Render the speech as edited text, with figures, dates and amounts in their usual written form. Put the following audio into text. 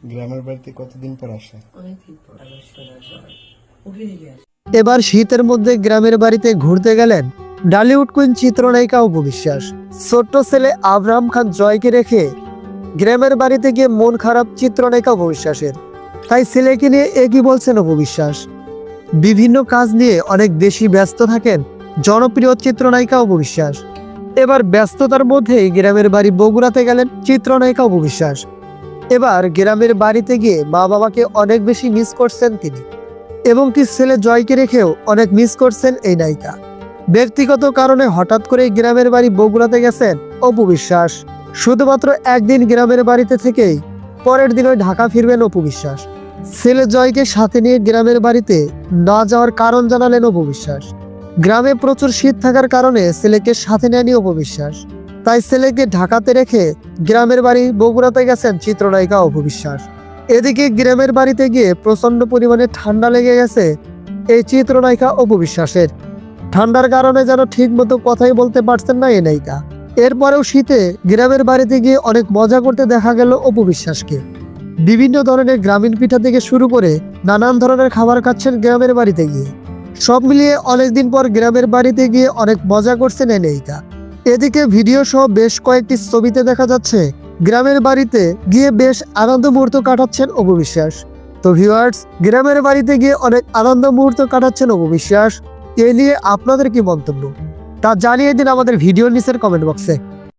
গ্রামের বাড়িতে কতদিন পর আসে? অনেকদিন পর ওখানে গিয়ে আসে। এবার শীতের মধ্যে গ্রামের বাড়িতে ঘুরতে গেলেন ডালিউড কুইন চিত্রনায়িকা অপু বিশ্বাস। ছোট্ট ছেলে আবরাম খান জয়কে রেখে গ্রামের বাড়িতে গিয়ে মন খারাপ চিত্রনায়িকা অপু বিশ্বাসের। তাই ছেলেকে নিয়ে একই বলছেন অপু বিশ্বাস। বিভিন্ন কাজ নিয়ে অনেক বেশি ব্যস্ত থাকেন জনপ্রিয় চিত্রনায়িকা অপু বিশ্বাস। এবার ব্যস্ততার মধ্যেই গ্রামের বাড়ি বগুড়াতে গেলেন চিত্রনায়িকা অপু বিশ্বাস। এবার গ্রামের বাড়িতে গিয়ে মা বাবাকে অনেক বেশি মিস করছেন তিনি এবং কি ছেলে জয়কে রেখেও অনেক মিস করছেন এই নায়িকা। ব্যক্তিগত কারণে হঠাৎ করে গ্রামের বাড়ি বগুড়াতে গেছেন অপু বিশ্বাস। শুধুমাত্র একদিন গ্রামের বাড়িতে থেকেই পরের দিনই ঢাকা ফিরবেন অপু বিশ্বাস। ছেলে জয়কে সাথে নিয়ে গ্রামের বাড়িতে না যাওয়ার কারণ জানালেন অপু বিশ্বাস। গ্রামে প্রচুর শীত থাকার কারণে ছেলেকে সাথে নেয়নি অপু বিশ্বাস। তাই ছেলেকে ঢাকাতে রেখে গ্রামের বাড়ি বগুড়াতে গেছেন চিত্রনায়িকা অপু বিশ্বাস। এদিকে গ্রামের বাড়িতে গিয়ে প্রচন্ড পরিমাণে ঠান্ডা লেগে গেছে এই চিত্রনায়িকা অপু বিশ্বাসের। ঠান্ডার কারণে যেন ঠিক মতো কথাই বলতে পারছেন না এই নায়িকা। এরপরেও শীতে গ্রামের বাড়িতে গিয়ে অনেক মজা করতে দেখা গেল অপু বিশ্বাসকে। বিভিন্ন ধরনের গ্রামীণ পিঠা থেকে শুরু করে নানান ধরনের খাবার খাচ্ছেন গ্রামের বাড়িতে গিয়ে। সব মিলিয়ে অনেকদিন পর গ্রামের বাড়িতে গিয়ে অনেক মজা করছেন এই নায়িকা। এদিকে ভিডিও সহ বেশ কয়েকটি ছবিতে দেখা যাচ্ছে গ্রামের বাড়িতে গিয়ে বেশ আনন্দ মুহূর্ত কাটাচ্ছেন অপু বিশ্বাস। তো ভিউয়ার্স, গ্রামের বাড়িতে গিয়ে অনেক আনন্দ মুহূর্ত কাটাচ্ছেন অপু বিশ্বাস। এ নিয়ে আপনাদের কি মন্তব্য তা জানিয়ে দিন আমাদের ভিডিওর নিচের কমেন্ট বক্সে।